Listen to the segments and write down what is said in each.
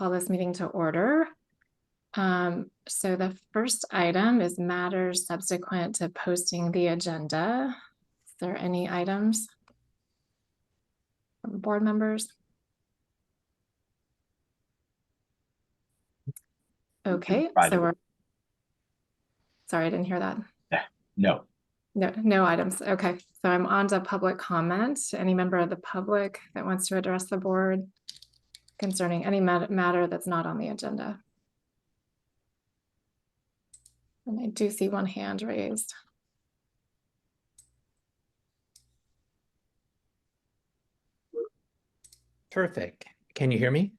call this meeting to order. So the first item is matters subsequent to posting the agenda. Is there any items from board members? Okay, so we're, sorry, I didn't hear that. No. No items. Okay, so I'm on to public comment. Any member of the public that wants to address the board concerning any matter that's not on the agenda? And I do see one hand raised. Terrific. Can you hear me?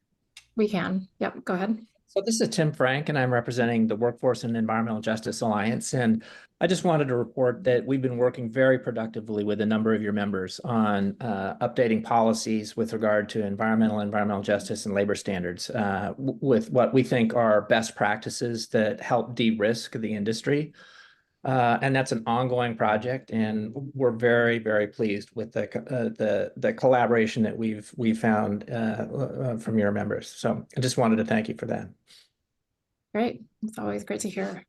We can. Yep, go ahead. So this is Tim Frank, and I'm representing the Workforce and Environmental Justice Alliance. And I just wanted to report that we've been working very productively with a number of your members on updating policies with regard to environmental justice and labor standards with what we think are best practices that help de-risk the industry. And that's an ongoing project, and we're very, very pleased with the collaboration that we've found from your members. So I just wanted to thank you for that. Great. It's always great to hear.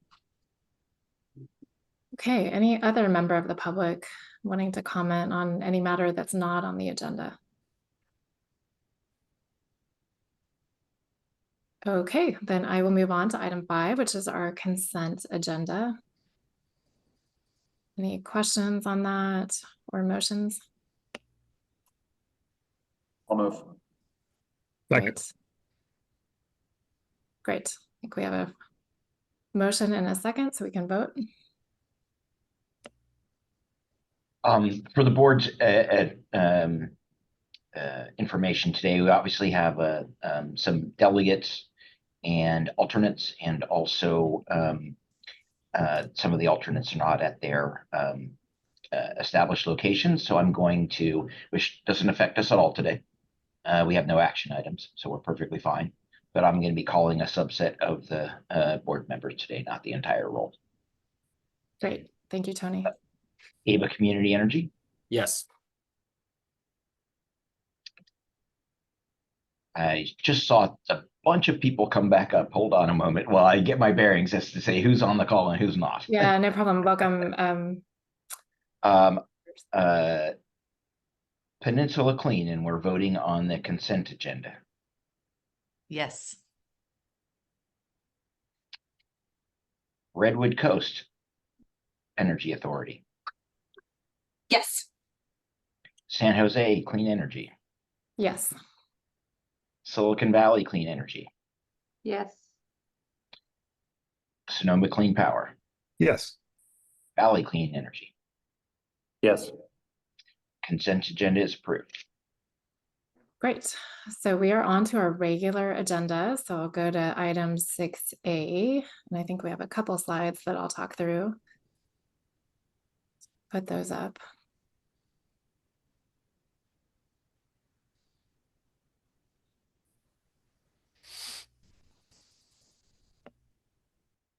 Okay, any other member of the public wanting to comment on any matter that's not on the agenda? Okay, then I will move on to item 5, which is our consent agenda. Any questions on that or motions? I'll move. Great. Great. I think we have a motion and a second, so we can vote. For the board's information today, we obviously have some delegates and alternates, and also some of the alternates are not at their established locations. So I'm going to, which doesn't affect us at all today. We have no action items, so we're perfectly fine. But I'm going to be calling a subset of the board members today, not the entire role. Great. Thank you, Tony. Ava Community Energy. Yes. I just saw a bunch of people come back up. Hold on a moment while I get my bearings as to say who's on the call and who's not. Yeah, no problem. Welcome. Peninsula Clean, and we're voting on the consent agenda. Yes. Redwood Coast Energy Authority. Yes. San Jose Clean Energy. Yes. Silicon Valley Clean Energy. Yes. Sonoma Clean Power. Yes. Valley Clean Energy. Yes. Consent agenda is approved. Great. So we are on to our regular agenda. So I'll go to item 6A, and I think we have a couple slides that I'll talk through. Put those up.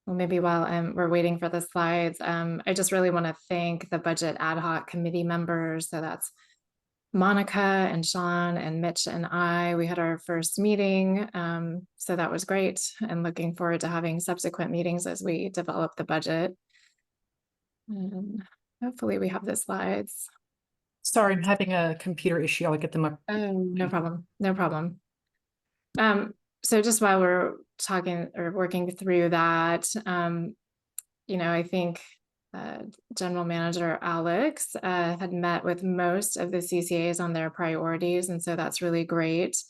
Well, maybe while we're waiting for the slides, I just really want to thank the budget ad hoc committee members. So that's Monica and Sean and Mitch and I. We had our first meeting, so that was great, and looking forward to having subsequent meetings as we develop the budget. And hopefully we have the slides. Sorry, I'm having a computer issue. I'll get them up. Oh, no problem. No problem. So just while we're talking or working through that, I think General Manager Alex had met with most of the CCAs on their priorities, and so that's really great.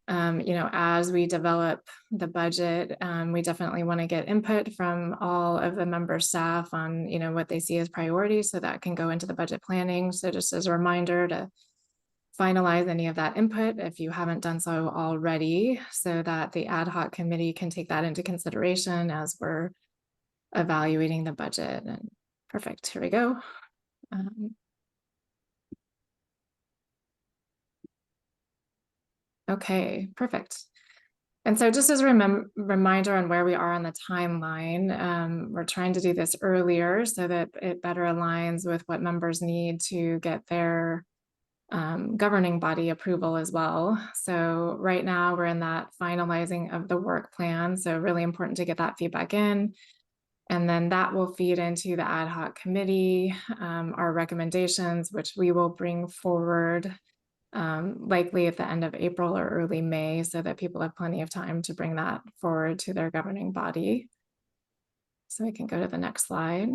As we develop the budget, we definitely want to get input from all of the member staff on, what they see as priorities, so that can go into the budget planning. So just as a reminder to finalize any of that input if you haven't done so already, so that the ad hoc committee can take that into consideration as we're evaluating the budget. And perfect, here we go. Okay, perfect. And so just as a reminder on where we are on the timeline, we're trying to do this earlier so that it better aligns with what members need to get their governing body approval as well. So right now we're in that finalizing of the work plan. So really important to get that feedback in. And then that will feed into the ad hoc committee, our recommendations, which we will bring forward likely at the end of April or early May, so that people have plenty of time to bring that forward to their governing body. So we can go to the next slide.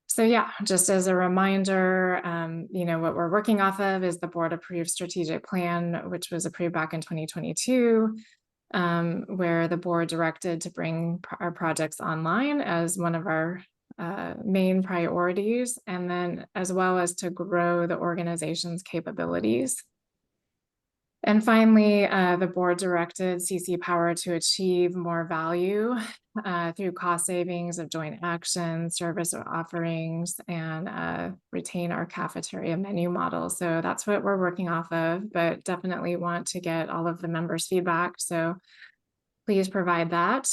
So yeah, just as a reminder, what we're working off of is the board approved strategic plan, which was approved back in 2022, where the board directed to bring our projects online as one of our main priorities, and then as well as to grow the organization's capabilities. And finally, the board directed CC Power to achieve more value through cost savings of joint action, service offerings, and retain our cafeteria menu model. So that's what we're working off of, but definitely want to get all of the members' feedback. So please provide that.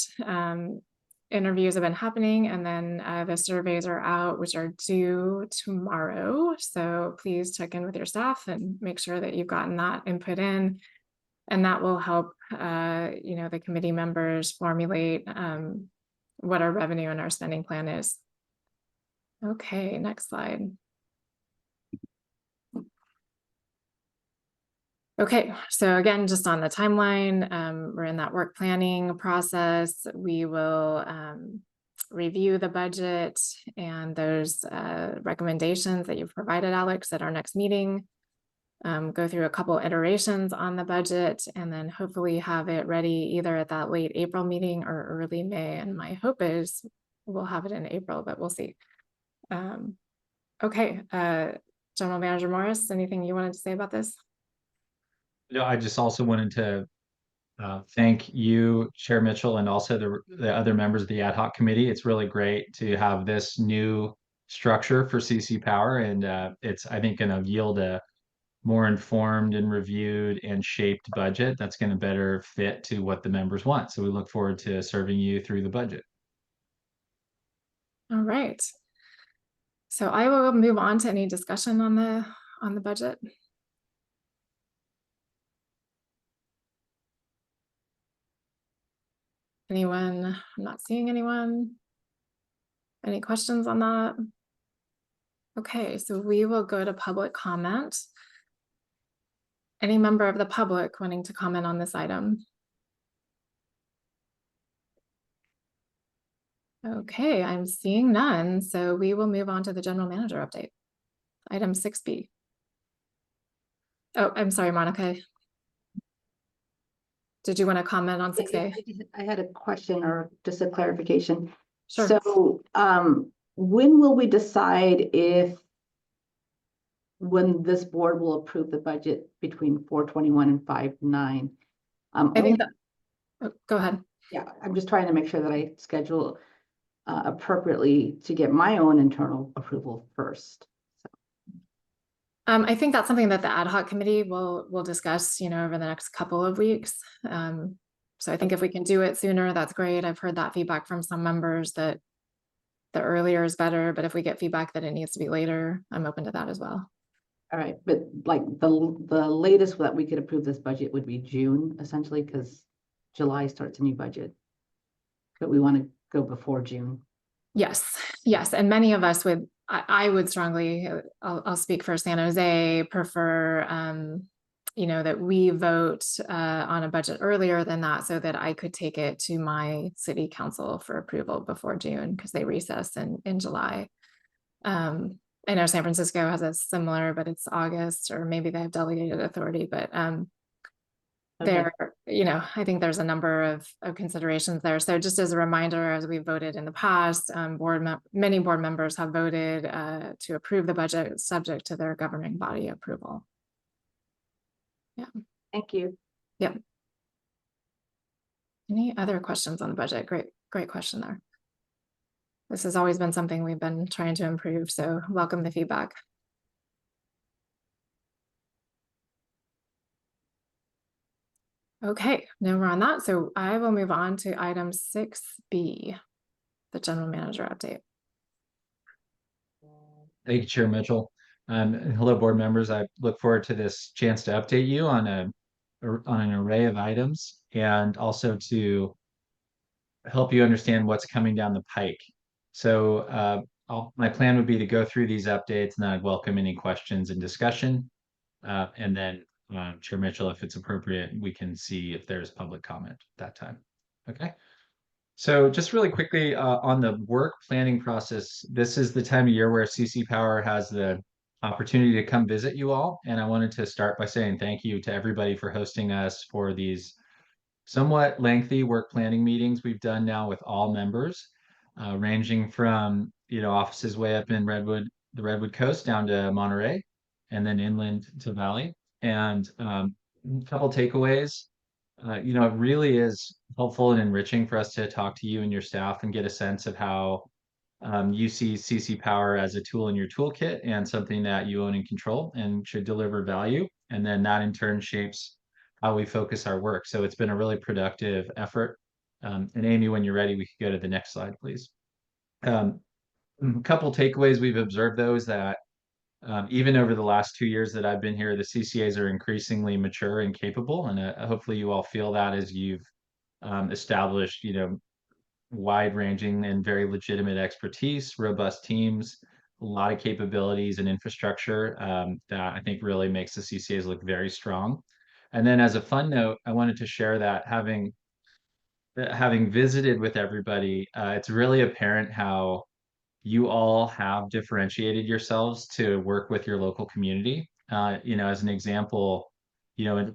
Interviews have been happening, and then the surveys are out, which are due tomorrow. So please check in with your staff and make sure that you've gotten that input in, and that will help the committee members formulate what our revenue and our spending plan is. Okay, next slide. Okay, so again, just on the timeline, we're in that work planning process. We will review the budget and those recommendations that you've provided, Alex, at our next meeting. Go through a couple iterations on the budget, and then hopefully have it ready either at that late April meeting or early May. And my hope is we'll have it in April, but we'll see. Okay, General Manager Morris, anything you wanted to say about this? No, I just also wanted to thank you, Chair Mitchell, and also the other members of the ad hoc committee. It's really great to have this new structure for CC Power, and it's, I think, going to yield a more informed and reviewed and shaped budget that's going to better fit to what the members want. So we look forward to serving you through the budget. All right. So I will move on to any discussion on the budget. Anyone? I'm not seeing anyone. Any questions on that? Okay, so we will go to public comment. Any member of the public wanting to comment on this item? Okay, I'm seeing none, so we will move on to the general manager update. Item 6B. Oh, I'm sorry, Monica. Did you want to comment on 6A? I had a question or just a clarification. Sure. So, when will we decide when this board will approve the budget between 421 and 59? I think that, oh, go ahead. Yeah, I'm just trying to make sure that I schedule appropriately to get my own internal approval first. I think that's something that the ad hoc committee will discuss, over the next couple of weeks. So I think if we can do it sooner, that's great. I've heard that feedback from some members that the earlier is better, but if we get feedback that it needs to be later, I'm open to that as well. All right, but like the latest that we could approve this budget would be June, essentially, because July starts a new budget. But we want to go before June. Yes, and many of us would. I would strongly, I'll speak for San Jose, prefer, that we vote on a budget earlier than that, so that I could take it to my city council for approval before June, because they recess in July. I know San Francisco has a similar, but it's August, or maybe they have delegated authority, but Okay. there, I think there's a number of considerations there. So just as a reminder, as we voted in the past, many board members have voted to approve the budget subject to their governing body approval. Yeah. Thank you. Yep. Any other questions on the budget? Great question there. This has always been something we've been trying to improve, so welcome the feedback. Okay, now we're on that. So I will move on to item 6B, the general manager update. Thank you, Chair Mitchell. And hello, board members. I look forward to this chance to update you on an array of items and also to help you understand what's coming down the pike. So my plan would be to go through these updates, and then I'd welcome any questions and discussion. And then Chair Mitchell, if it's appropriate, we can see if there's public comment at that time. Okay. So just really quickly on the work planning process, this is the time of year where CC Power has the opportunity to come visit you all. And I wanted to start by saying thank you to everybody for hosting us for these somewhat lengthy work planning meetings we've done now with all members, ranging from, offices way up in the Redwood Coast down to Monterey, and then inland to Valley. And a couple takeaways. It really is helpful and enriching for us to talk to you and your staff and get a sense of how you see CC Power as a tool in your toolkit and something that you own and control and should deliver value. And then that in turn shapes how we focus our work. So it's been a really productive effort. And Amy, when you're ready, we could go to the next slide, please. A couple takeaways we've observed, though, is that even over the last 2 years that I've been here, the CCAs are increasingly mature and capable. And hopefully you all feel that as you've established, wide-ranging and very legitimate expertise, robust teams, a lot of capabilities and infrastructure that I think really makes the CCAs look very strong. And then as a fun note, I wanted to share that having visited with everybody, it's really apparent how you all have differentiated yourselves to work with your local community. As an example,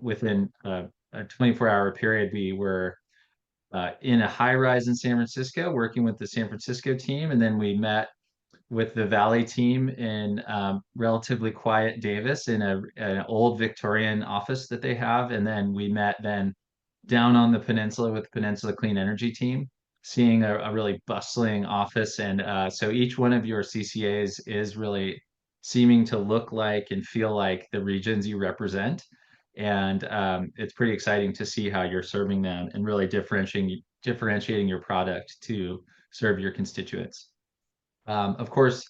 within a 24-hour period, we were in a high rise in San Francisco, working with the San Francisco team. And then we met with the Valley team in relatively quiet Davis in an old Victorian office that they have. And then we met then down on the peninsula with the Peninsula Clean Energy team, seeing a really bustling office. And so each one of your CCAs is really seeming to look like and feel like the regions you represent. And it's pretty exciting to see how you're serving them and really differentiating your product to serve your constituents. Of course,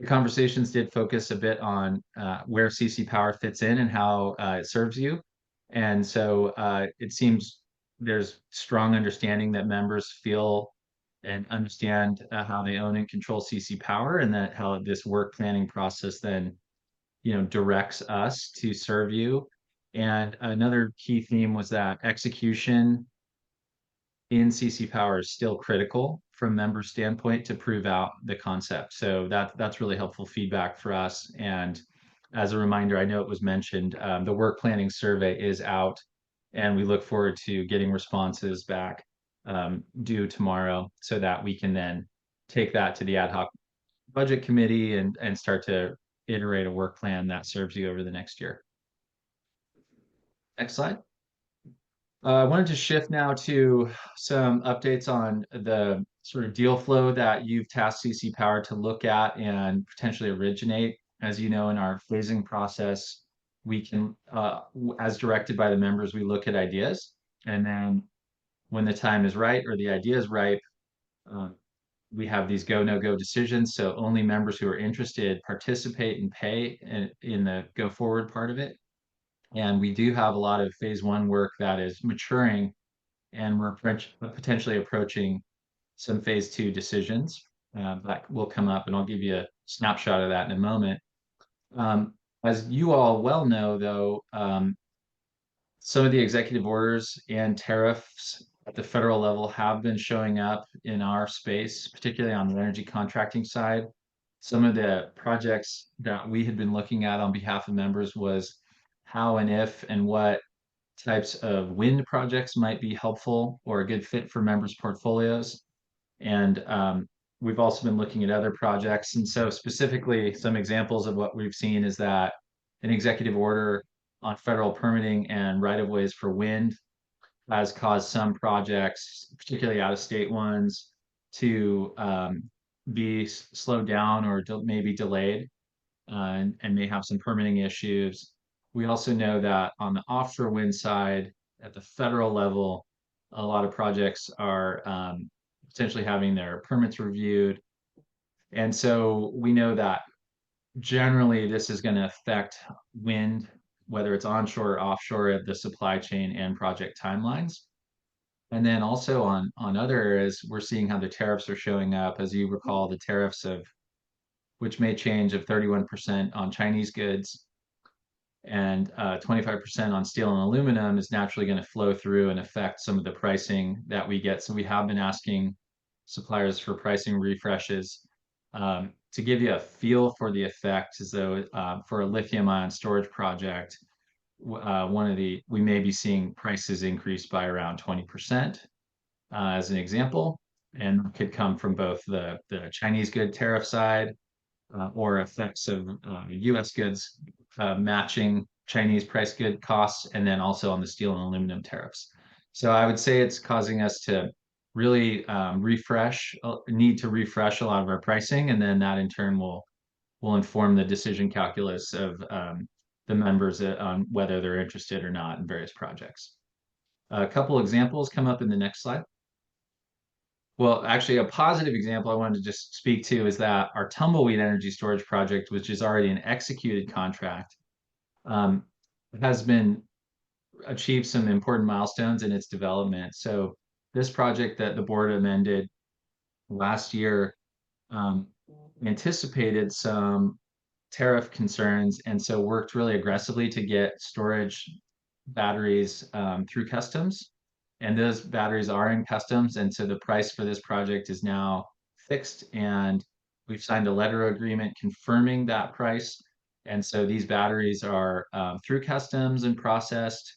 the conversations did focus a bit on where CC Power fits in and how it serves you. And so it seems there's strong understanding that members feel and understand how they own and control CC Power, and that how this work planning process then, directs us to serve you. And another key theme was that execution in CC Power is still critical from member standpoint to prove out the concept. So that's really helpful feedback for us. And as a reminder, I know it was mentioned, the work planning survey is out, and we look forward to getting responses back due tomorrow so that we can then take that to the ad hoc budget committee and start to iterate a work plan that serves you over the next year. Next slide. I wanted to shift now to some updates on the sort of deal flow that you've tasked CC Power to look at and potentially originate. As you know, in our phasing process, we can, as directed by the members, we look at ideas. And then when the time is right or the idea is ripe, we have these go, no go decisions. So only members who are interested participate and pay in the go forward part of it. And we do have a lot of phase one work that is maturing, and we're potentially approaching some phase two decisions that will come up, and I'll give you a snapshot of that in a moment. As you all well know, though, some of the executive orders and tariffs at the federal level have been showing up in our space, particularly on the energy contracting side. Some of the projects that we had been looking at on behalf of members was how and if and what types of wind projects might be helpful or a good fit for members' portfolios. And we've also been looking at other projects. And so specifically, some examples of what we've seen is that an executive order on federal permitting and right-of-ways for wind has caused some projects, particularly out-of-state ones, to be slowed down or maybe delayed and may have some permitting issues. We also know that on the offshore wind side, at the federal level, a lot of projects are potentially having their permits reviewed. And so we know that generally, this is going to affect wind, whether it's onshore or offshore, the supply chain and project timelines. And then also on other areas, we're seeing how the tariffs are showing up. As you recall, the tariffs of which may change of 31% on Chinese goods and 25% on steel and aluminum is naturally going to flow through and affect some of the pricing that we get. So we have been asking suppliers for pricing refreshes. To give you a feel for the effect, as though for a lithium ion storage project, we may be seeing prices increase by around 20%, as an example, and could come from both the Chinese good tariff side or effects of U.S. goods matching Chinese price good costs, and then also on the steel and aluminum tariffs. So I would say it's causing us to really need to refresh a lot of our pricing, and then that in turn will inform the decision calculus of the members on whether they're interested or not in various projects. A couple examples come up in the next slide. Well, actually, a positive example I wanted to just speak to is that our Tumbleweed Energy Storage Project, which is already an executed contract, um, has been achieved some important milestones in its development. So this project that the board amended last year um, anticipated some tariff concerns, and so worked really aggressively to get storage batteries through customs. And those batteries are in customs, and so the price for this project is now fixed, and we've signed a letter agreement confirming that price. And so these batteries are through customs and processed,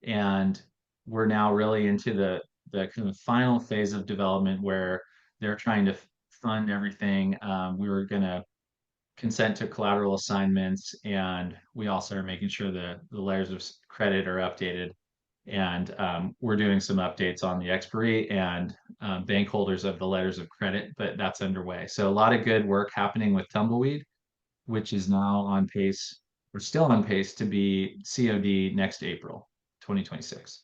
and we're now really into the kind of final phase of development where they're trying to fund everything. We were going to consent to collateral assignments, and we also are making sure the layers of credit are updated. And we're doing some updates on the expiry and bank holders of the letters of credit, but that's underway. So a lot of good work happening with Tumbleweed, which is now on pace, we're still on pace to be COD next April 2026.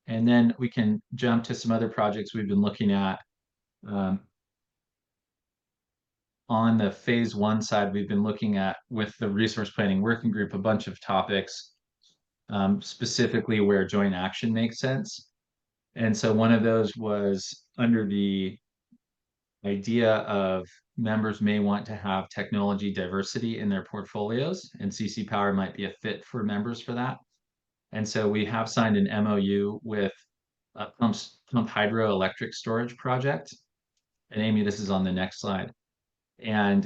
And then we can jump to some other projects we've been looking at. On the phase one side, we've been looking at with the resource planning working group a bunch of topics, specifically where joint action makes sense. And so one of those was under the idea of members may want to have technology diversity in their portfolios, and CC Power might be a fit for members for that. And so we have signed an MOU with a pump hydroelectric storage project. And Amy, this is on the next slide. And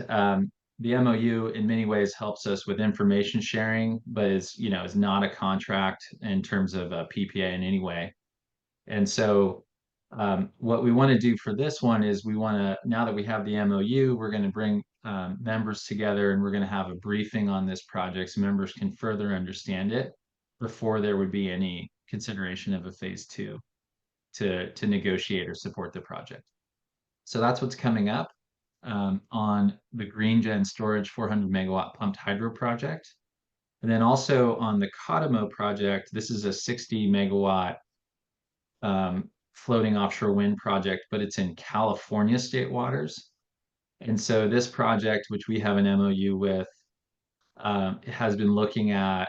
the MOU in many ways helps us with information sharing, but is not a contract in terms of a PPA in any way. And so what we want to do for this one is we want to, now that we have the MOU, we're going to bring members together and we're going to have a briefing on this project so members can further understand it before there would be any consideration of a phase two to negotiate or support the project. So that's what's coming up on the GreenGen Storage 400 megawatt pumped hydro project. And then also on the Cotomo project, this is a 60 megawatt floating offshore wind project, but it's in California state waters. And so this project, which we have an MOU with, has been looking at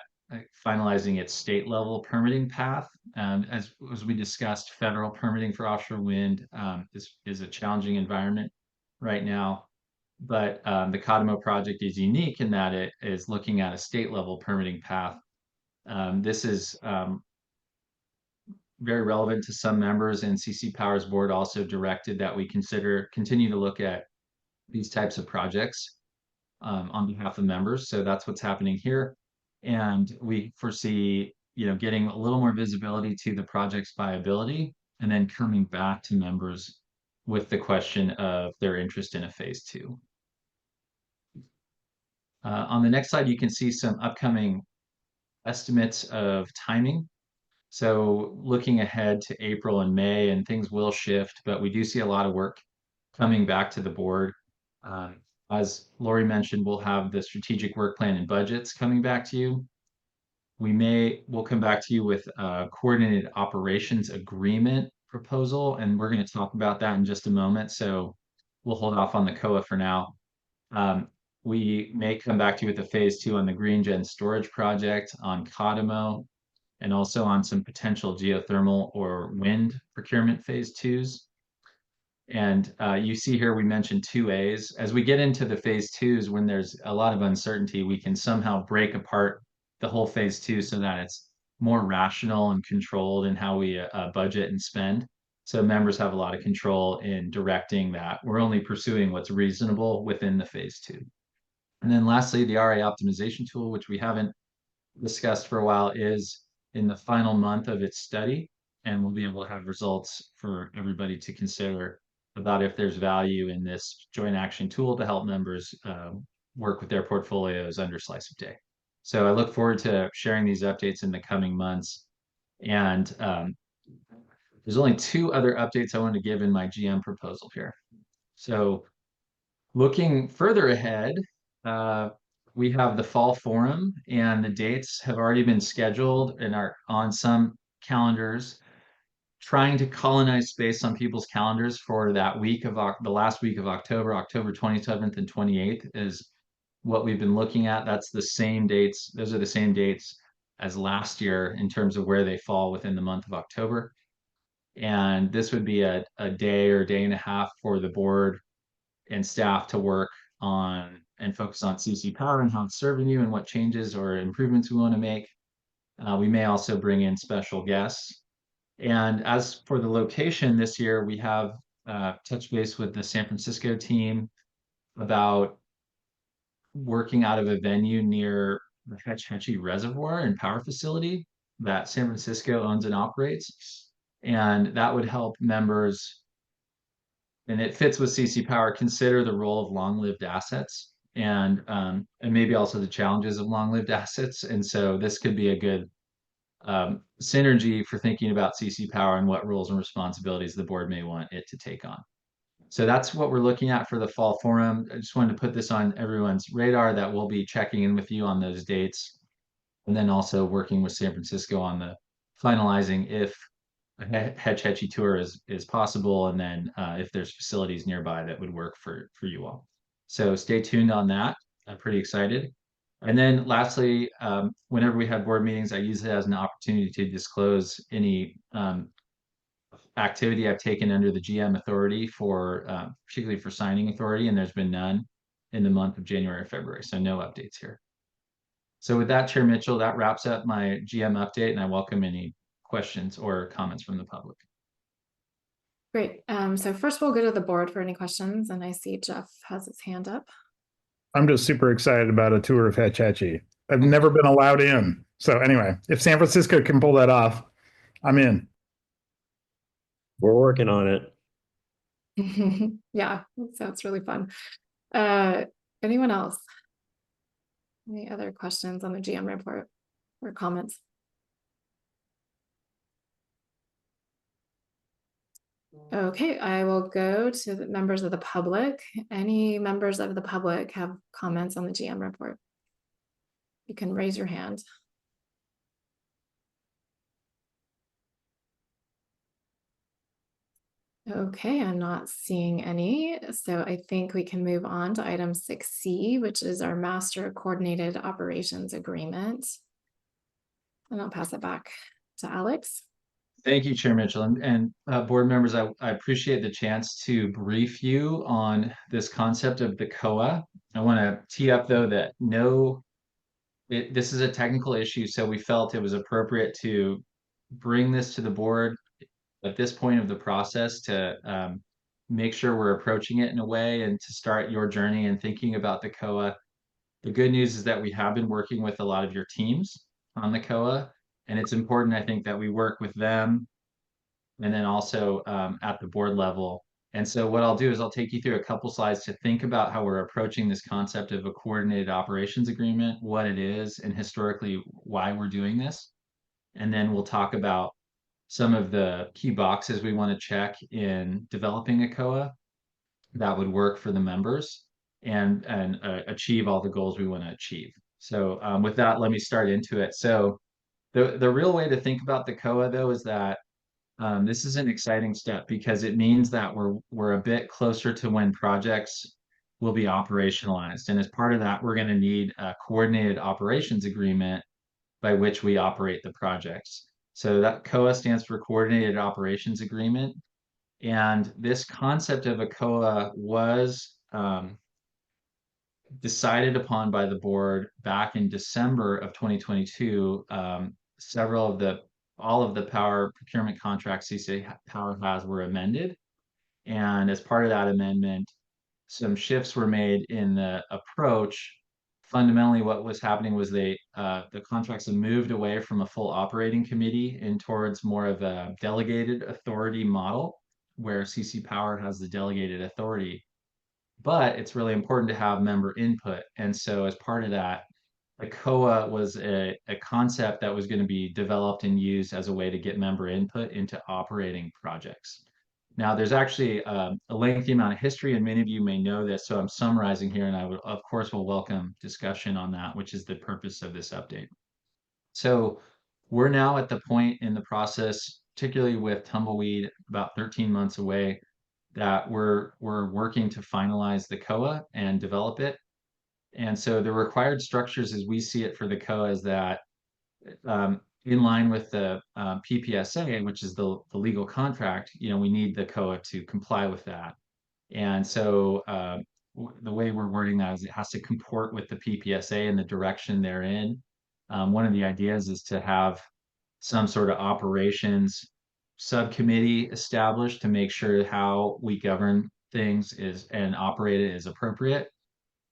finalizing its state level permitting path. As we discussed, federal permitting for offshore wind is a challenging environment right now. But the Cotomo project is unique in that it is looking at a state level permitting path. This is very relevant to some members, and CC Power's board also directed that we continue to look at these types of projects on behalf of members. So that's what's happening here. And we foresee, getting a little more visibility to the project's viability and then coming back to members with the question of their interest in a phase two. On the next slide, you can see some upcoming estimates of timing. So looking ahead to April and May, and things will shift, but we do see a lot of work coming back to the board. As Lori mentioned, we'll have the strategic work plan and budgets coming back to you. We'll come back to you with a coordinated operations agreement proposal, and we're going to talk about that in just a moment. So we'll hold off on the COA for now. We may come back to you with a phase 2 on the Green Gen storage project on Cottimo, and also on some potential geothermal or wind procurement phase 2s. And you see here, we mentioned 2As. As we get into the phase 2s, when there's a lot of uncertainty, we can somehow break apart the whole phase 2 so that it's more rational and controlled in how we budget and spend. So members have a lot of control in directing that. We're only pursuing what's reasonable within the phase 2. And then lastly, the RA optimization tool, which we haven't discussed for a while, is in the final month of its study, and we'll be able to have results for everybody to consider about if there's value in this joint action tool to help members work with their portfolios under slice of day. So I look forward to sharing these updates in the coming months. And there's only 2 other updates I want to give in my GM proposal here. So looking further ahead, we have the fall forum, and the dates have already been scheduled and are on some calendars. Trying to colonize space on people's calendars for that week of the last week of October, October 27th and 28th is what we've been looking at. That's the same dates. Those are the same dates as last year in terms of where they fall within the month of October. And this would be a day or day and a half for the board and staff to work on and focus on CC Power and how it's serving you and what changes or improvements we want to make. We may also bring in special guests. And as for the location this year, we have touched base with the San Francisco team about working out of a venue near the Hetch Hetchy Reservoir and Power Facility that San Francisco owns and operates. And that would help members, and it fits with CC Power, consider the role of long-lived assets and maybe also the challenges of long-lived assets. And so this could be a good synergy for thinking about CC Power and what roles and responsibilities the board may want it to take on. So that's what we're looking at for the fall forum. I just wanted to put this on everyone's radar that we'll be checking in with you on those dates, and then also working with San Francisco on the finalizing if a Hetch Hetchy tour is possible, and then if there's facilities nearby that would work for you all. So stay tuned on that. I'm pretty excited. And then lastly, whenever we have board meetings, I use it as an opportunity to disclose any activity I've taken under the GM authority for, particularly for signing authority, and there's been none in the month of January or February, so no updates here. So with that, Chair Mitchell, that wraps up my GM update, and I welcome any questions or comments from the public. Great. So first we'll go to the board for any questions, and I see Jeff has his hand up. I'm just super excited about a tour of Hetch Hetchy. I've never been allowed in. So anyway, if San Francisco can pull that off, I'm in. We're working on it. Yeah, sounds really fun. Anyone else? Any other questions on the GM report or comments? Okay, I will go to the members of the public. Any members of the public have comments on the GM report? You can raise your hand. Okay, I'm not seeing any, so I think we can move on to item 6C, which is our Master Coordinated Operations Agreement. And I'll pass it back to Alex. Thank you, Chair Mitchell, and board members. I appreciate the chance to brief you on this concept of the COA. I want to tee up, though, that this is a technical issue, so we felt it was appropriate to bring this to the board at this point of the process to make sure we're approaching it in a way and to start your journey and thinking about the COA. The good news is that we have been working with a lot of your teams on the COA, and it's important, I think, that we work with them and then also at the board level. And so what I'll do is I'll take you through a couple slides to think about how we're approaching this concept of a coordinated operations agreement, what it is, and historically why we're doing this. And then we'll talk about some of the key boxes we want to check in developing a COA that would work for the members and achieve all the goals we want to achieve. So with that, let me start into it. So the real way to think about the COA, though, is that this is an exciting step because it means that we're a bit closer to when projects will be operationalized. And as part of that, we're going to need a coordinated operations agreement by which we operate the projects. So that COA stands for Coordinated Operations Agreement. And this concept of a COA was decided upon by the board back in December of 2022. All of the power procurement contracts CC Power has were amended. And as part of that amendment, some shifts were made in the approach. Fundamentally, what was happening was the contracts have moved away from a full operating committee and towards more of a delegated authority model, where CC Power has the delegated authority. But it's really important to have member input. And so as part of that, the COA was a concept that was going to be developed and used as a way to get member input into operating projects. Now, there's actually a lengthy amount of history, and many of you may know this, so I'm summarizing here, and I would, of course, will welcome discussion on that, which is the purpose of this update. So we're now at the point in the process, particularly with Tumbleweed, about 13 months away, that we're working to finalize the COA and develop it. And so the required structures as we see it for the COA is that in line with the PPSA, which is the legal contract, we need the COA to comply with that. And so the way we're wording that is it has to comport with the PPSA and the direction they're in. One of the ideas is to have some sort of operations subcommittee established to make sure how we govern things is and operate it is appropriate.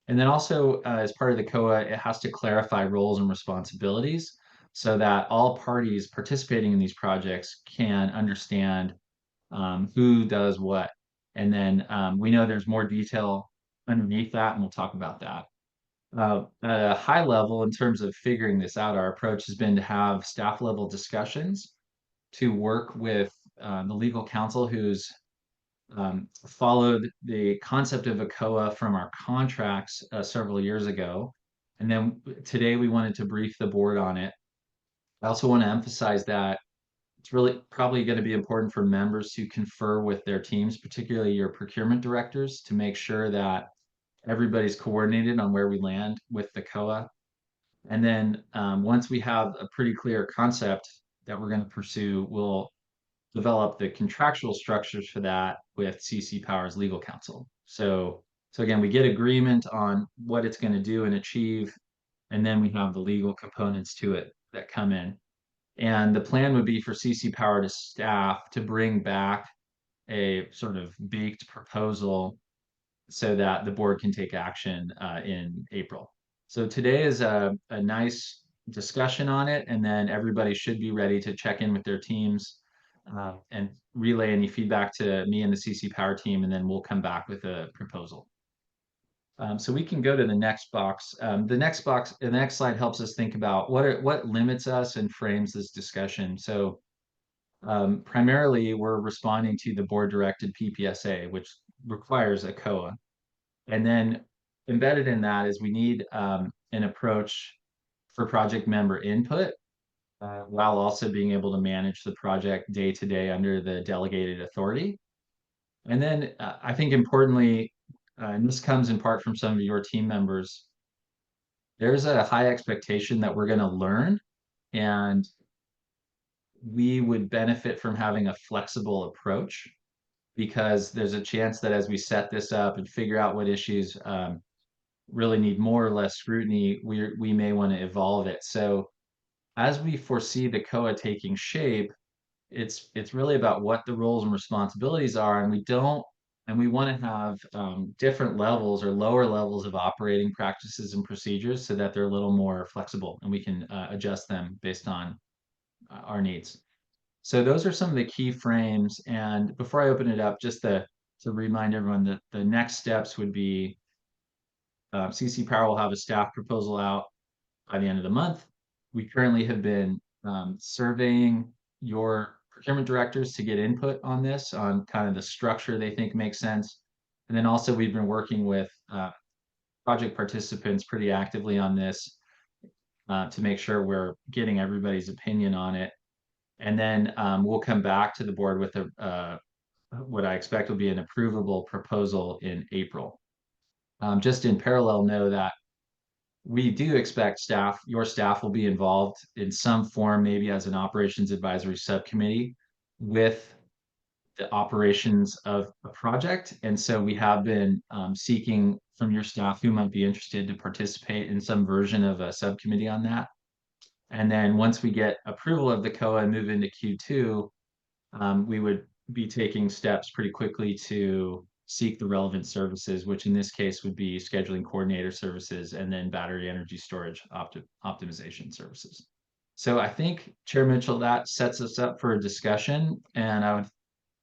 And then also, as part of the COA, it has to clarify roles and responsibilities so that all parties participating in these projects can understand who does what. And then we know there's more detail underneath that, and we'll talk about that. At a high level, in terms of figuring this out, our approach has been to have staff level discussions to work with the legal counsel who's followed the concept of a COA from our contracts several years ago. And then today we wanted to brief the board on it. I also want to emphasize that it's really probably going to be important for members to confer with their teams, particularly your procurement directors, to make sure that everybody's coordinated on where we land with the COA. And then once we have a pretty clear concept that we're going to pursue, we'll develop the contractual structures for that with CC Power's legal counsel. So again, we get agreement on what it's going to do and achieve, and then we have the legal components to it that come in. And the plan would be for CC Power to staff to bring back a sort of baked proposal so that the board can take action in April. So today is a nice discussion on it, and then everybody should be ready to check in with their teams and relay any feedback to me and the CC Power team, and then we'll come back with a proposal. So we can go to the next box. The next slide helps us think about what limits us and frames this discussion. So primarily, we're responding to the board-directed PPSA, which requires a COA. And then embedded in that is we need an approach for project member input while also being able to manage the project day to day under the delegated authority. And then I think importantly, and this comes in part from some of your team members, there's a high expectation that we're going to learn, and we would benefit from having a flexible approach, because there's a chance that as we set this up and figure out what issues really need more or less scrutiny, we may want to evolve it. So as we foresee the COA taking shape, it's really about what the roles and responsibilities are, and we want to have different levels or lower levels of operating practices and procedures so that they're a little more flexible and we can adjust them based on our needs. So those are some of the key frames. And before I open it up, just to remind everyone that the next steps would be CC Power will have a staff proposal out by the end of the month. We currently have been surveying your procurement directors to get input on this, on kind of the structure they think makes sense. And then also we've been working with project participants pretty actively on this to make sure we're getting everybody's opinion on it. And then we'll come back to the board with what I expect will be an approvable proposal in April. just in parallel, know that we do expect your staff will be involved in some form, maybe as an operations advisory subcommittee with the operations of a project. And so we have been seeking from your staff who might be interested to participate in some version of a subcommittee on that. And then once we get approval of the COA and move into Q2, we would be taking steps pretty quickly to seek the relevant services, which in this case would be scheduling coordinator services and then battery energy storage optimization services. So I think, Chair Mitchell, that sets us up for a discussion, and I would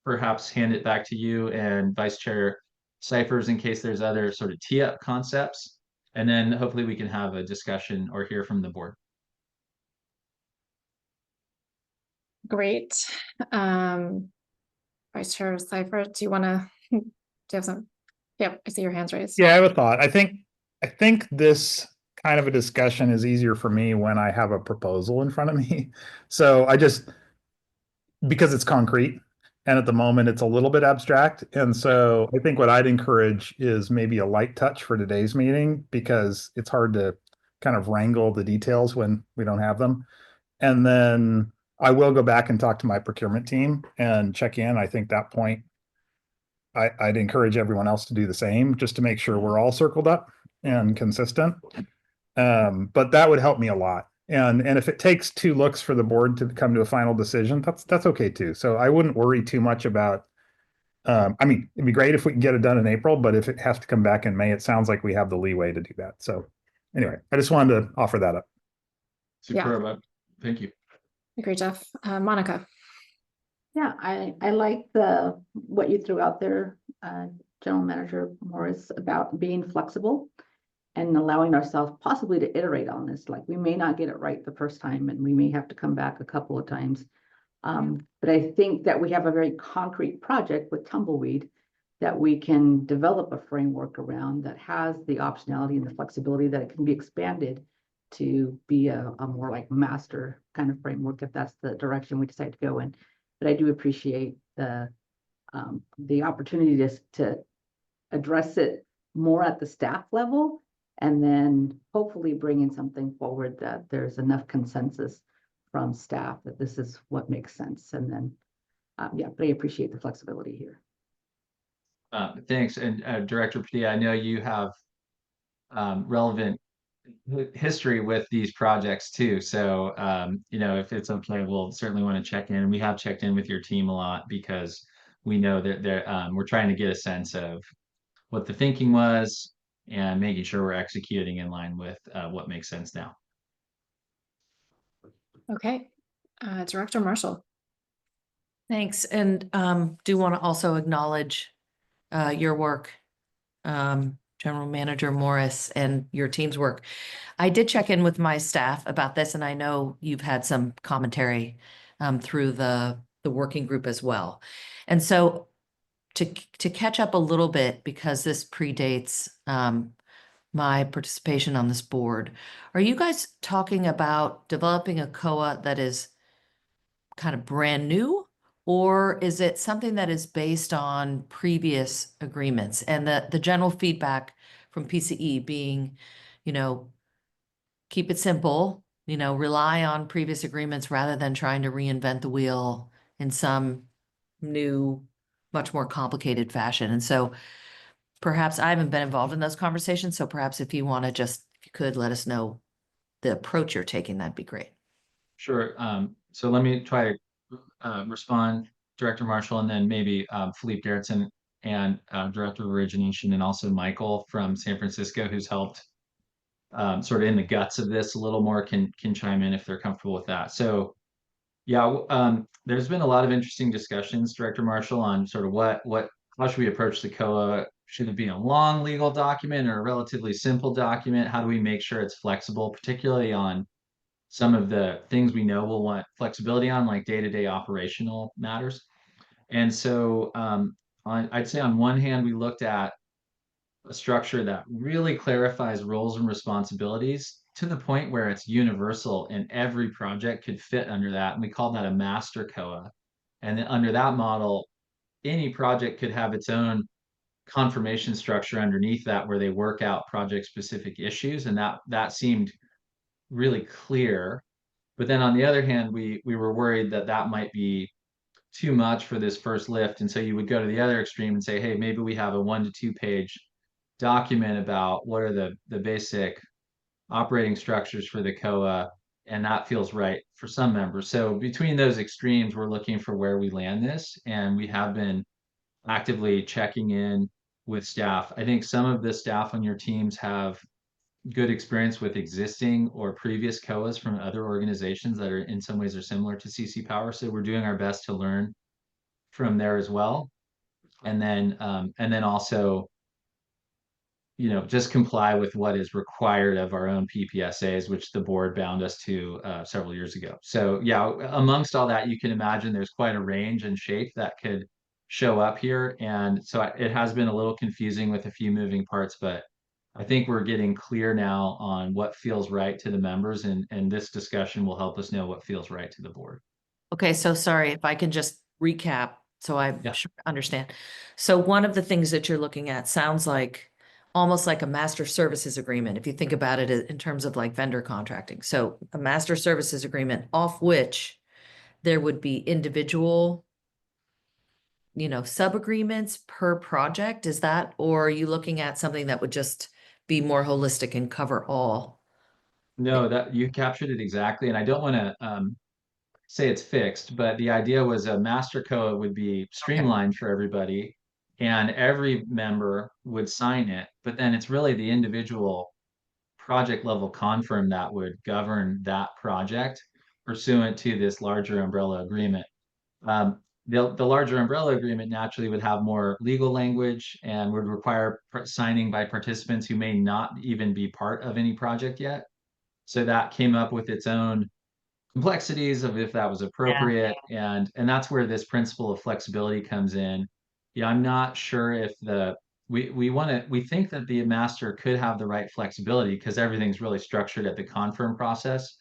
perhaps hand it back to you and Vice Chair Cyphers in case there's other sort of tee-up concepts, and then hopefully we can have a discussion or hear from the board. Great. Vice Chair Cypher, do you want to, do you have some? Yep, I see your hands raised. Yeah, I have a thought. I think this kind of a discussion is easier for me when I have a proposal in front of me. So because it's concrete, and at the moment it's a little bit abstract. And so I think what I'd encourage is maybe a light touch for today's meeting, because it's hard to kind of wrangle the details when we don't have them. And then I will go back and talk to my procurement team and check in. I think that point, I'd encourage everyone else to do the same, just to make sure we're all circled up and consistent. But that would help me a lot. And if it takes 2 looks for the board to come to a final decision, that's okay too. So I wouldn't worry too much about, I mean, it'd be great if we can get it done in April, but if it has to come back in May, it sounds like we have the leeway to do that. So anyway, I just wanted to offer that up. Yeah. Superb. Thank you. Agree, Jeff. Monica. Yeah, I like what you threw out there, General Manager Morris, about being flexible and allowing ourselves possibly to iterate on this. Like, we may not get it right the first time, and we may have to come back a couple of times. But I think that we have a very concrete project with Tumbleweed that we can develop a framework around that has the optionality and the flexibility that it can be expanded to be a more like master kind of framework, if that's the direction we decide to go in. But I do appreciate the opportunity to address it more at the staff level, and then hopefully bringing something forward that there's enough consensus from staff that this is what makes sense. And then, yeah, but I appreciate the flexibility here. Thanks. And Director Padilla, I know you have relevant history with these projects too. So, if it's okay, we'll certainly want to check in. We have checked in with your team a lot because we know that we're trying to get a sense of what the thinking was and making sure we're executing in line with what makes sense now. Okay. Director Marshall. Thanks, and do want to also acknowledge your work, General Manager Morris, and your team's work. I did check in with my staff about this, and I know you've had some commentary through the working group as well. And so to catch up a little bit, because this predates my participation on this board, are you guys talking about developing a COA that is kind of brand new, or is it something that is based on previous agreements? And the general feedback from PCE being, keep it simple, rely on previous agreements rather than trying to reinvent the wheel in some new, much more complicated fashion. And so perhaps I haven't been involved in those conversations. So perhaps if you want to if you could let us know the approach you're taking, that'd be great. Sure. So let me try to respond, Director Marshall, and then maybe Philippe Gerritsen and Director of Origination, and also Michael from San Francisco, who's helped sort of in the guts of this a little more, can chime in if they're comfortable with that. So yeah, there's been a lot of interesting discussions, Director Marshall, on sort of how should we approach the COA? Should it be a long legal document or a relatively simple document? How do we make sure it's flexible, particularly on some of the things we know we'll want flexibility on, like day-to-day operational matters? And so I'd say on one hand, we looked at a structure that really clarifies roles and responsibilities to the point where it's universal and every project could fit under that. And we call that a master COA. And then under that model, any project could have its own confirmation structure underneath that where they work out project specific issues, and that seemed really clear. But then on the other hand, we were worried that that might be too much for this first lift, and so you would go to the other extreme and say, hey, maybe we have a 1 to 2 page document about what are the basic operating structures for the COA, and that feels right for some members. So between those extremes, we're looking for where we land this, and we have been actively checking in with staff. I think some of the staff on your teams have good experience with existing or previous COAs from other organizations that are in some ways are similar to CC Power. So we're doing our best to learn from there as well. And then also, just comply with what is required of our own PPSAs, which the board bound us to several years ago. So yeah, amongst all that, you can imagine there's quite a range and shape that could show up here. And so it has been a little confusing with a few moving parts, but I think we're getting clear now on what feels right to the members, and this discussion will help us know what feels right to the board. Okay, so sorry if I can just recap so I Yeah. understand. So one of the things that you're looking at sounds like almost like a master services agreement, if you think about it in terms of like vendor contracting. So a master services agreement off which there would be individual, sub-agreements per project. Is that, or are you looking at something that would just be more holistic and cover all? No, that you captured it exactly. And I don't want to say it's fixed, but the idea was a master COA would be streamlined for everybody, and every member would sign it. But then it's really the individual project level confirm that would govern that project pursuant to this larger umbrella agreement. The larger umbrella agreement naturally would have more legal language and would require signing by participants who may not even be part of any project yet. So that came up with its own complexities of if that was appropriate, and that's where this principle of flexibility comes in. Yeah, I'm not sure if we think that the master could have the right flexibility because everything's really structured at the confirm process.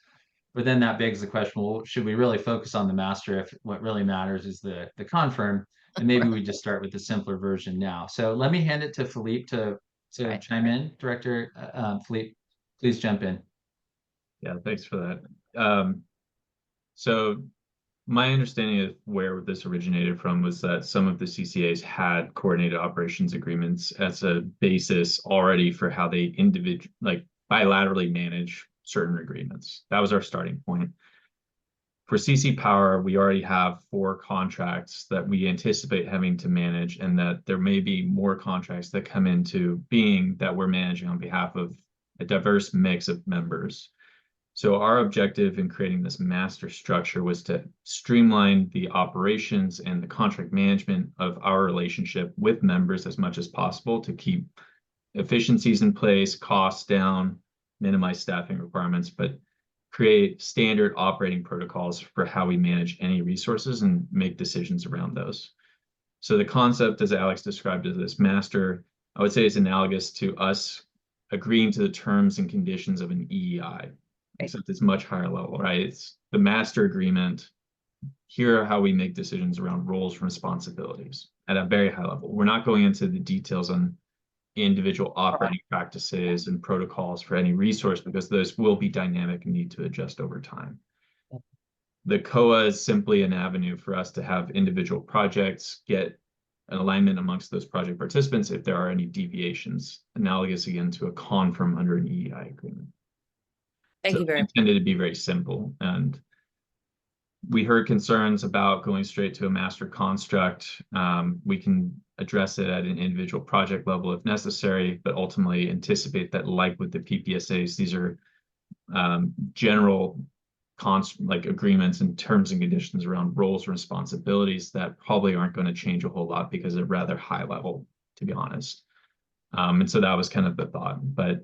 But then that begs the question, well, should we really focus on the master if what really matters is the confirm? And maybe we just start with the simpler version now. So let me hand it to Philippe to Right. chime in. Director Philippe, please jump in. Yeah, thanks for that. So my understanding of where this originated from was that some of the CCAs had coordinated operations agreements as a basis already for how they bilaterally manage certain agreements. That was our starting point. For CC Power, we already have 4 contracts that we anticipate having to manage, and that there may be more contracts that come into being that we're managing on behalf of a diverse mix of members. So our objective in creating this master structure was to streamline the operations and the contract management of our relationship with members as much as possible to keep efficiencies in place, costs down, minimize staffing requirements, but create standard operating protocols for how we manage any resources and make decisions around those. So the concept, as Alex described, as this master, I would say is analogous to us agreeing to the terms and conditions of an EEI. Except it's much higher level, right? It's the master agreement. Here are how we make decisions around roles and responsibilities at a very high level. We're not going into the details on individual operating practices and protocols for any resource because those will be dynamic and need to adjust over time. The COA is simply an avenue for us to have individual projects get an alignment amongst those project participants if there are any deviations, analogous again to a confirm under an EEI agreement. Thank you very much. Intended to be very simple, and we heard concerns about going straight to a master construct. We can address it at an individual project level if necessary, but ultimately anticipate that, like with the PPSAs, these are general agreements and terms and conditions around roles and responsibilities that probably aren't going to change a whole lot because they're rather high level, to be honest. And so that was kind of the thought, but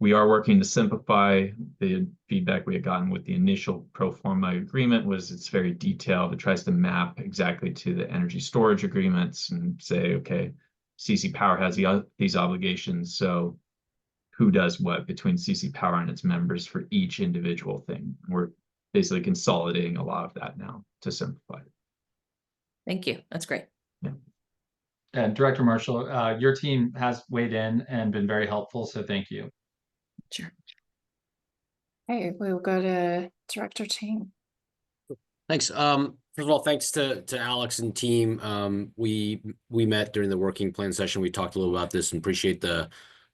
we are working to simplify. The feedback we had gotten with the initial pro forma agreement was it's very detailed. It tries to map exactly to the energy storage agreements and say, okay, CC Power has these obligations. So who does what between CC Power and its members for each individual thing? We're basically consolidating a lot of that now to simplify it. Thank you. That's great. Yeah. And Director Marshall, your team has weighed in and been very helpful, so thank you. Okay, we will go to Director Chang. Thanks. First of all, thanks to Alex and team. We met during the working plan session. We talked a little about this and appreciate the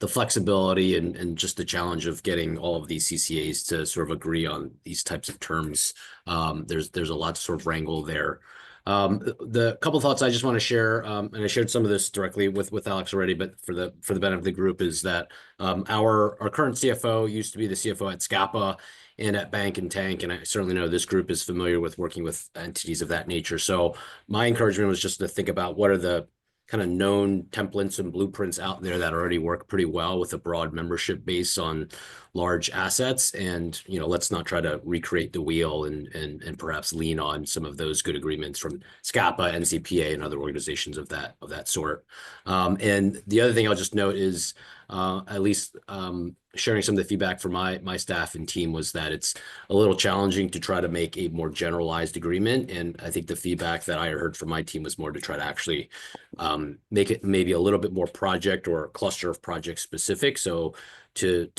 flexibility and just the challenge of getting all of these CCAs to sort of agree on these types of terms. There's a lot to sort of wrangle there. The couple thoughts I just want to share, and I shared some of this directly with Alex already, but for the benefit of the group, is that our current CFO used to be the CFO at Scapa and at Bank and Tank, and I certainly know this group is familiar with working with entities of that nature. So my encouragement was just to think about what are the kind of known templates and blueprints out there that already work pretty well with a broad membership base on large assets, and let's not try to recreate the wheel and perhaps lean on some of those good agreements from Scapa, NCPA, and other organizations of that sort. And the other thing I'll just note is at least sharing some of the feedback from my staff and team was that it's a little challenging to try to make a more generalized agreement. And I think the feedback that I heard from my team was more to try to actually make it maybe a little bit more project or cluster of project specific. So to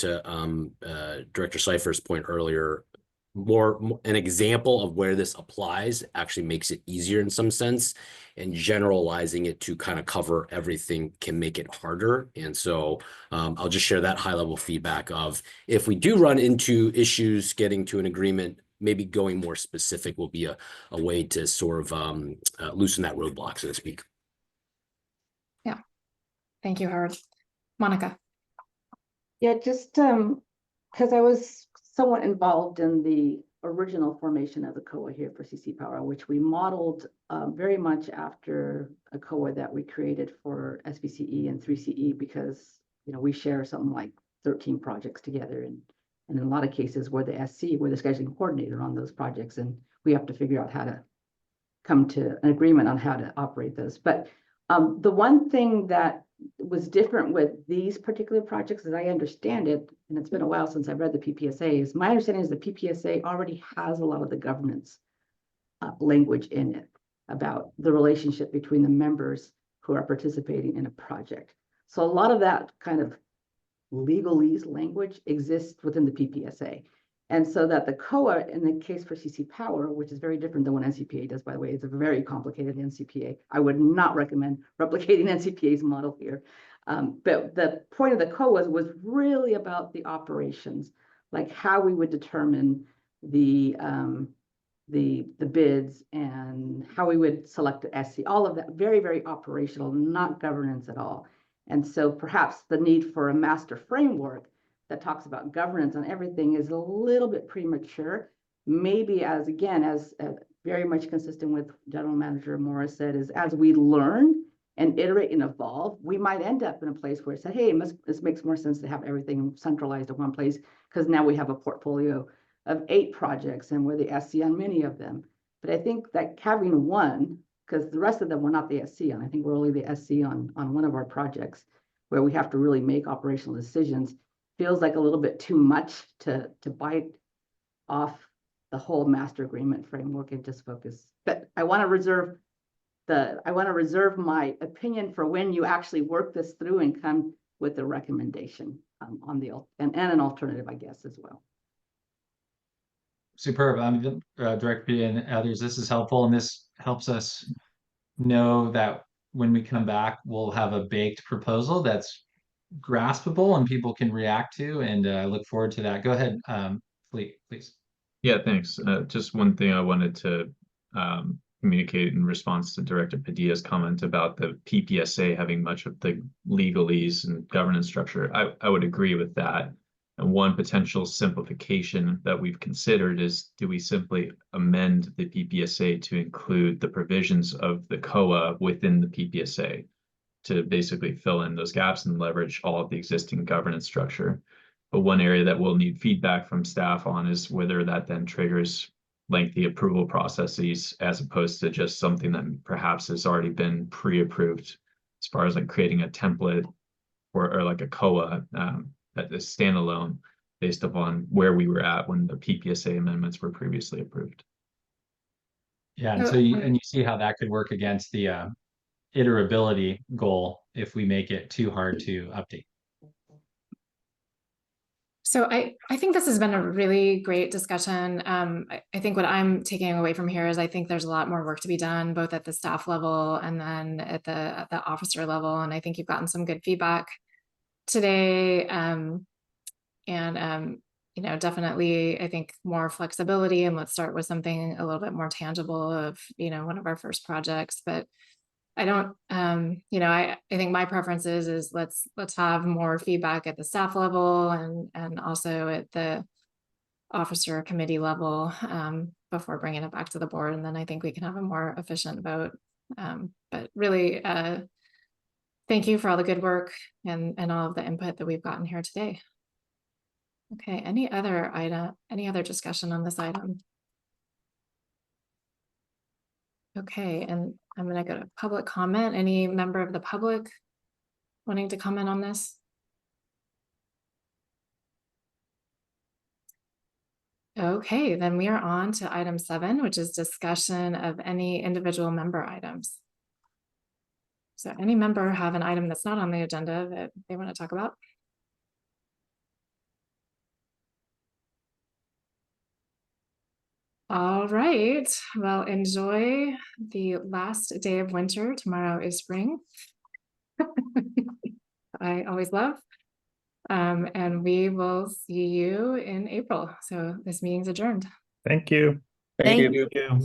Director Cypher's point earlier, more an example of where this applies actually makes it easier in some sense, and generalizing it to kind of cover everything can make it harder. And so I'll just share that high level feedback of if we do run into issues getting to an agreement, maybe going more specific will be a way to sort of loosen that roadblock, so to speak. Yeah, thank you, Howard. Monica. Yeah, just because I was somewhat involved in the original formation of the COA here for CC Power, which we modeled very much after a COA that we created for SBCE and 3CE, because we share something like 13 projects together, and in a lot of cases we're the SC, we're the scheduling coordinator on those projects, and we have to figure out how to come to an agreement on how to operate those. But the one thing that was different with these particular projects, as I understand it, and it's been a while since I've read the PPSAs, my understanding is the PPSA already has a lot of the governance language in it about the relationship between the members who are participating in a project. So a lot of that kind of legalese language exists within the PPSA. And so that the COA, in the case for CC Power, which is very different than what NCPA does, by the way, it's a very complicated NCPA. I would not recommend replicating NCPA's model here. But the point of the COA was really about the operations, like how we would determine the bids and how we would select the SC, all of that, very, very operational, not governance at all. And so perhaps the need for a master framework that talks about governance on everything is a little bit premature. Maybe as very much consistent with General Manager Morris said, is as we learn and iterate and evolve, we might end up in a place where it said, hey, this makes more sense to have everything centralized in one place, because now we have a portfolio of 8 projects and we're the SC on many of them. But I think that having one, because the rest of them we're not the SC on, I think we're only the SC on one of our projects where we have to really make operational decisions, feels like a little bit too much to bite off the whole master agreement framework and just focus. But I want to reserve my opinion for when you actually work this through and come with a recommendation on the and an alternative, I guess, as well. Superb. Director P and others, this is helpful, and this helps us know that when we come back, we'll have a baked proposal that's graspable and people can react to, and I look forward to that. Go ahead, Fleet, please. Yeah, thanks. Just one thing I wanted to communicate in response to Director Padilla's comment about the PPSA having much of the legalese and governance structure. I would agree with that. And one potential simplification that we've considered is, do we simply amend the PPSA to include the provisions of the COA within the PPSA to basically fill in those gaps and leverage all of the existing governance structure? But one area that we'll need feedback from staff on is whether that then triggers lengthy approval processes, as opposed to just something that perhaps has already been pre-approved, as far as like creating a template or like a COA that is standalone based upon where we were at when the PPSA amendments were previously approved. Yeah, and so you see how that could work against the iterability goal if we make it too hard to update. So I think this has been a really great discussion. I think what I'm taking away from here is I think there's a lot more work to be done, both at the staff level and then at the officer level. And I think you've gotten some good feedback today. You know, definitely, I think more flexibility, and let's start with something a little bit more tangible of, you know, one of our first projects. But I don't, you know, I think my preference is let's have more feedback at the staff level and also at the officer committee level before bringing it back to the board. And then I think we can have a more efficient vote. But really, thank you for all the good work and all of the input that we've gotten here today. Okay, any other discussion on this item? Okay, and I'm gonna go to public comment. Any member of the public wanting to comment on this? Okay, then we are on to item 7, which is discussion of any individual member items. So any member have an item that's not on the agenda that they want to talk about? All right, well, enjoy the last day of winter. Tomorrow is spring. I always love. And we will see you in April. So this meeting's adjourned. Thank you. Thank you.